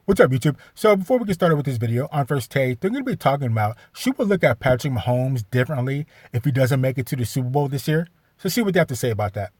What's up, YouTube? So before we get started with this video, on First Take, they're going to be talking about, should we look at Patrick Mahomes differently if he doesn't make it to the Super Bowl this year? So see what they have to say about that.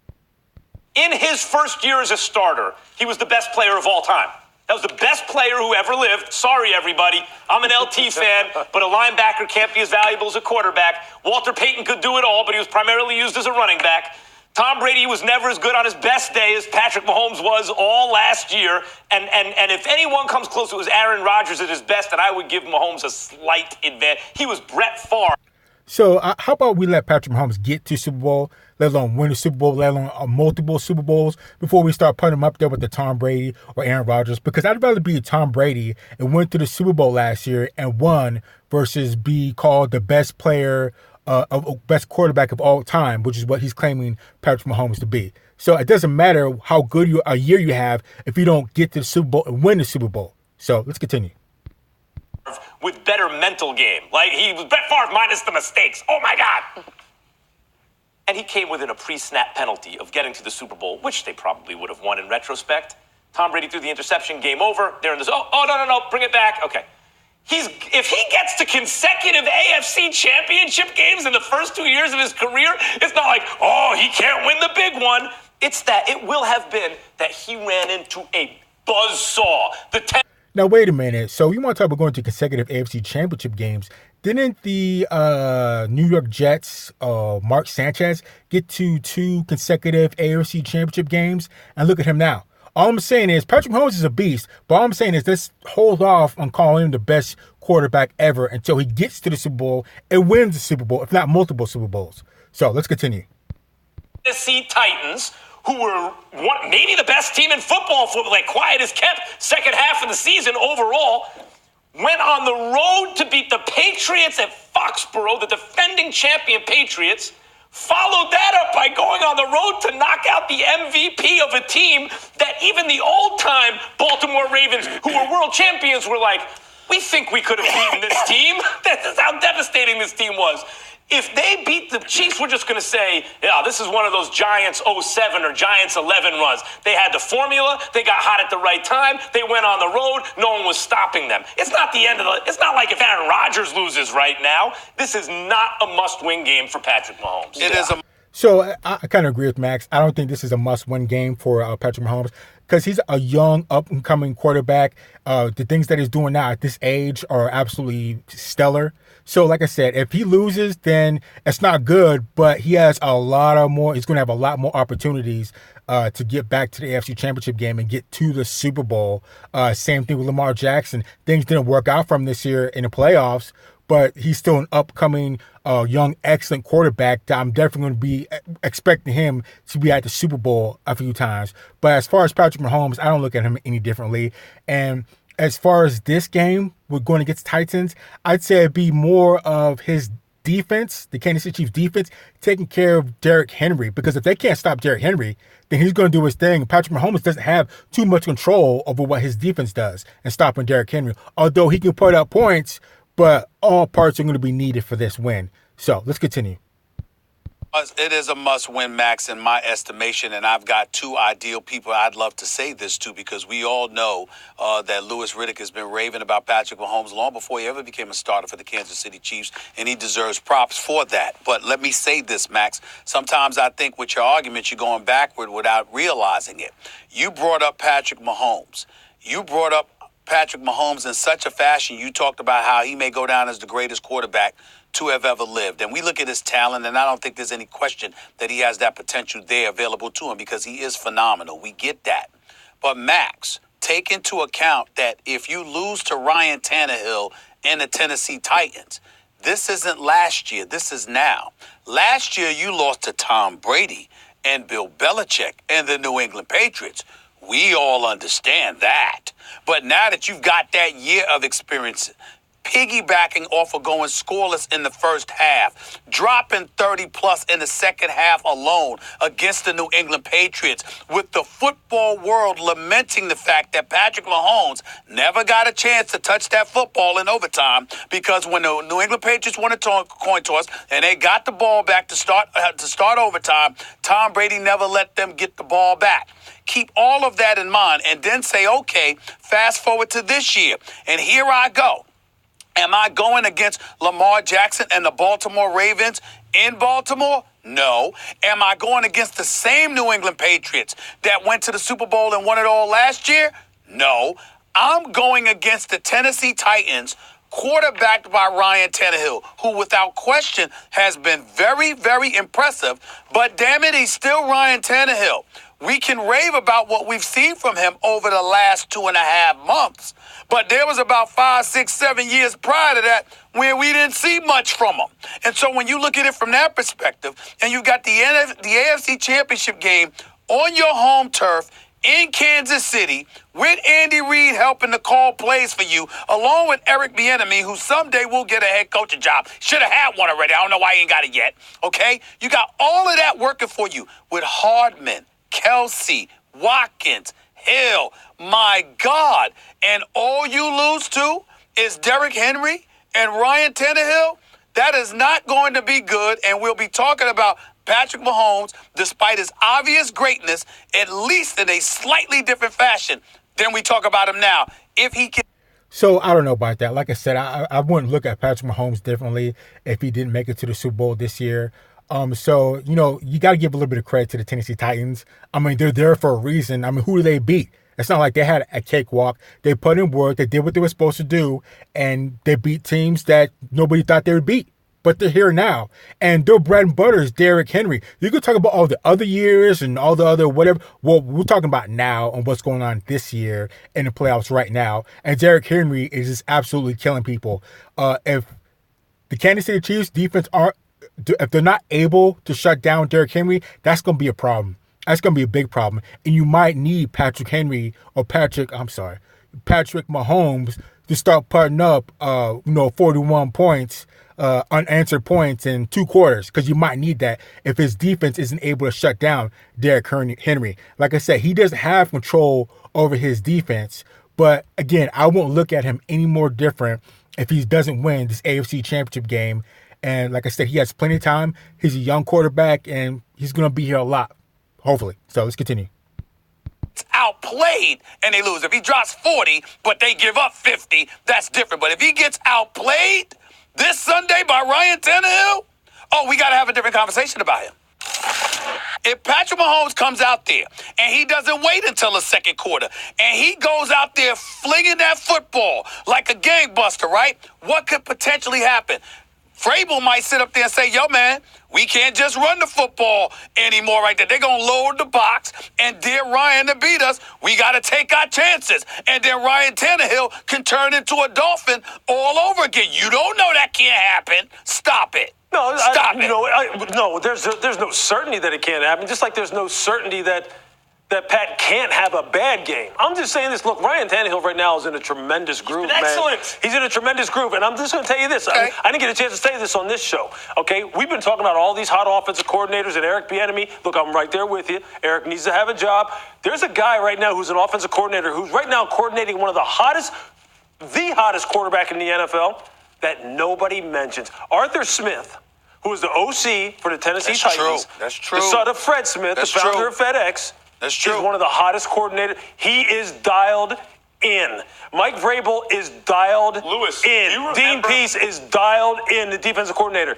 In his first year as a starter, he was the best player of all time. That was the best player who ever lived. Sorry, everybody. I'm an LT fan, but a linebacker can't be as valuable as a quarterback. Walter Payton could do it all, but he was primarily used as a running back. Tom Brady was never as good on his best day as Patrick Mahomes was all last year. And if anyone comes close, it was Aaron Rodgers at his best, and I would give Mahomes a slight advantage. He was Brett Favre. So how about we let Patrick Mahomes get to Super Bowl, let alone win the Super Bowl, let alone multiple Super Bowls, before we start putting him up there with the Tom Brady or Aaron Rodgers? Because I'd rather be Tom Brady and went to the Super Bowl last year and won versus be called the best player, best quarterback of all time, which is what he's claiming Patrick Mahomes to be. So it doesn't matter how good a year you have if you don't get to the Super Bowl and win the Super Bowl. So let's continue. With better mental game. Like, he was Brett Favre minus the mistakes. Oh, my God. And he came within a pre-snap penalty of getting to the Super Bowl, which they probably would have won in retrospect. Tom Brady threw the interception, game over. They're in this, no, bring it back. Okay. If he gets to consecutive AFC championship games in the first 2 years of his career, it's not like, he can't win the big one. It's that it will have been that he ran into a buzzsaw. Now, wait a minute. So you want to talk about going to consecutive AFC championship games? Didn't the New York Jets, Mark Sanchez, get to 2 consecutive AFC championship games? And look at him now. All I'm saying is Patrick Mahomes is a beast, but all I'm saying is let's hold off on calling him the best quarterback ever until he gets to the Super Bowl and wins the Super Bowl, if not multiple Super Bowls. So let's continue. Tennessee Titans, who were maybe the best team in football, like quiet as kept, second half of the season overall, went on the road to beat the Patriots at Foxborough, the defending champion Patriots, followed that up by going on the road to knock out the MVP of a team that even the old-time Baltimore Ravens, who were world champions, were like, we think we could have beaten this team. That's how devastating this team was. If they beat the Chiefs, we're just going to say, yeah, this is one of those Giants 07 or Giants 11 runs. They had the formula. They got hot at the right time. They went on the road. No one was stopping them. It's not the end of it's not like if Aaron Rodgers loses right now. This is not a must-win game for Patrick Mahomes. So I kind of agree with Max. I don't think this is a must-win game for Patrick Mahomes because he's a young, up-and-coming quarterback. The things that he's doing now at this age are absolutely stellar. So like I said, if he loses, then it's not good, but he has a lot of more. He's going to have a lot more opportunities to get back to the AFC Championship game and get to the Super Bowl. Same thing with Lamar Jackson. Things didn't work out for him this year in the playoffs, but he's still an upcoming, young, excellent quarterback that I'm definitely going to be expecting him to be at the Super Bowl a few times. But as far as Patrick Mahomes, I don't look at him any differently. And as far as this game, we're going against Titans, I'd say it'd be more of his defense, the Kansas City Chiefs defense, taking care of Derrick Henry. Because if they can't stop Derrick Henry, then he's going to do his thing. Patrick Mahomes doesn't have too much control over what his defense does and stopping Derrick Henry. Although he can put up points, but all parts are going to be needed for this win. So let's continue. It is a must-win, Max, in my estimation, and I've got 2 ideal people I'd love to say this to because we all know that Louis Riddick has been raving about Patrick Mahomes long before he ever became a starter for the Kansas City Chiefs, and he deserves props for that. But let me say this, Max. Sometimes I think with your arguments, you're going backward without realizing it. You brought up Patrick Mahomes. You brought up Patrick Mahomes in such a fashion. You talked about how he may go down as the greatest quarterback to have ever lived. And we look at his talent, and I don't think there's any question that he has that potential there available to him because he is phenomenal. We get that. But Max, take into account that if you lose to Ryan Tannehill and the Tennessee Titans, this isn't last year. This is now. Last year, you lost to Tom Brady and Bill Belichick and the New England Patriots. We all understand that. But now that you've got that year of experience, piggybacking off of going scoreless in the first half, dropping 30-plus in the second half alone against the New England Patriots, with the football world lamenting the fact that Patrick Mahomes never got a chance to touch that football in overtime, because when the New England Patriots won a coin toss and they got the ball back to start overtime, Tom Brady never let them get the ball back. Keep all of that in mind and then say, okay, fast forward to this year, and here I go. Am I going against Lamar Jackson and the Baltimore Ravens in Baltimore? No. Am I going against the same New England Patriots that went to the Super Bowl and won it all last year? No. I'm going against the Tennessee Titans, quarterbacked by Ryan Tannehill, who without question has been very, very impressive. But damn it, he's still Ryan Tannehill. We can rave about what we've seen from him over the last 2.5 months. But there was about 5, 6, 7 years prior to that where we didn't see much from him. And so when you look at it from that perspective, and you got the AFC Championship game on your home turf in Kansas City, with Andy Reid helping to call plays for you, along with Eric Bieniemy, who someday will get a head coaching job. Should have had one already. I don't know why he ain't got it yet. Okay? You got all of that working for you with Hardman, Kelsey, Watkins, Hill. My God. And all you lose to is Derrick Henry and Ryan Tannehill. That is not going to be good. And we'll be talking about Patrick Mahomes, despite his obvious greatness, at least in a slightly different fashion than we talk about him now. If he can. So I don't know about that. Like I said, I wouldn't look at Patrick Mahomes differently if he didn't make it to the Super Bowl this year. So, you know, you got to give a little bit of credit to the Tennessee Titans. I mean, they're there for a reason. I mean, who do they beat? It's not like they had a cakewalk. They put in work. They did what they were supposed to do, and they beat teams that nobody thought they would beat. But they're here now, and their bread and butter is Derrick Henry. You could talk about all the other years and all the other whatever. Well, we're talking about now and what's going on this year in the playoffs right now. And Derrick Henry is just absolutely killing people. If the Kansas City Chiefs defense if they're not able to shut down Derrick Henry, that's going to be a problem. That's going to be a big problem. And you might need Patrick Mahomes to start putting up, 41 points, unanswered points in 2 quarters, because you might need that if his defense isn't able to shut down Derrick Henry. Like I said, he doesn't have control over his defense. But again, I won't look at him any more different if he doesn't win this AFC Championship game. And like I said, he has plenty of time. He's a young quarterback, and he's going to be here a lot, hopefully. So let's continue. Outplayed and they lose. If he drops 40, but they give up 50, that's different. But if he gets outplayed this Sunday by Ryan Tannehill, we got to have a different conversation about him. If Patrick Mahomes comes out there and he doesn't wait until the second quarter and he goes out there flinging that football like a gangbuster, right? What could potentially happen? Vrabel might sit up there and say, yo, man, we can't just run the football anymore right there. They're going to load the box and dare Ryan to beat us. We got to take our chances. And then Ryan Tannehill can turn into a Dolphin all over again. You don't know that can't happen. Stop it. No, Stop it. No, there's no certainty that it can't happen, just like there's no certainty that Pat can't have a bad game. I'm just saying this. Look, Ryan Tannehill right now is in a tremendous groove, man. Excellent. He's in a tremendous groove, and I'm just going to tell you this. Okay. I didn't get a chance to say this on this show, okay? We've been talking about all these hot offensive coordinators and Eric Bieniemy. Look, I'm right there with you. Eric needs to have a job. There's a guy right now who's an offensive coordinator who's right now coordinating one of the hottest quarterback in the NFL that nobody mentions. Arthur Smith, who is the OC for the Tennessee Titans. That's true. The son of Fred Smith, the founder of FedEx. That's true. He's one of the hottest coordinators. He is dialed in. Mike Vrabel is dialed in. Dean Pease is dialed in, the defensive coordinator.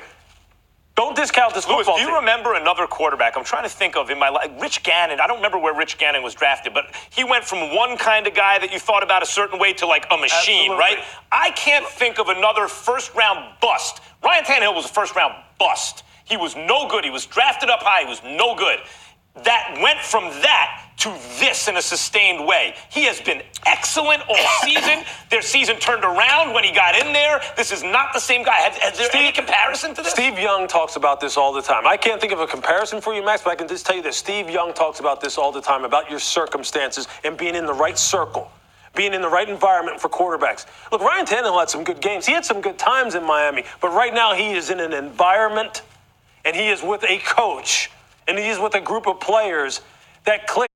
Don't discount this football do you remember another quarterback? I'm trying to think of in my life. Rich Gannon. I don't remember where Rich Gannon was drafted, but he went from one kind of guy that you thought about a certain way to like a machine, right? I can't think of another first-round bust. Ryan Tannehill was a first-round bust. He was no good. He was drafted up high. He was no good. That went from that to this in a sustained way. He has been excellent all season. Their season turned around when he got in there. This is not the same guy. Has there any comparison to this? Steve Young talks about this all the time. I can't think of a comparison for you, Max, but I can just tell you that Steve Young talks about this all the time, about your circumstances and being in the right circle. being in the right environment for quarterbacks. Look, Ryan Tannehill had some good games. He had some good times in Miami, but right now he is in an environment and he is with a coach and he is with a group of players that click.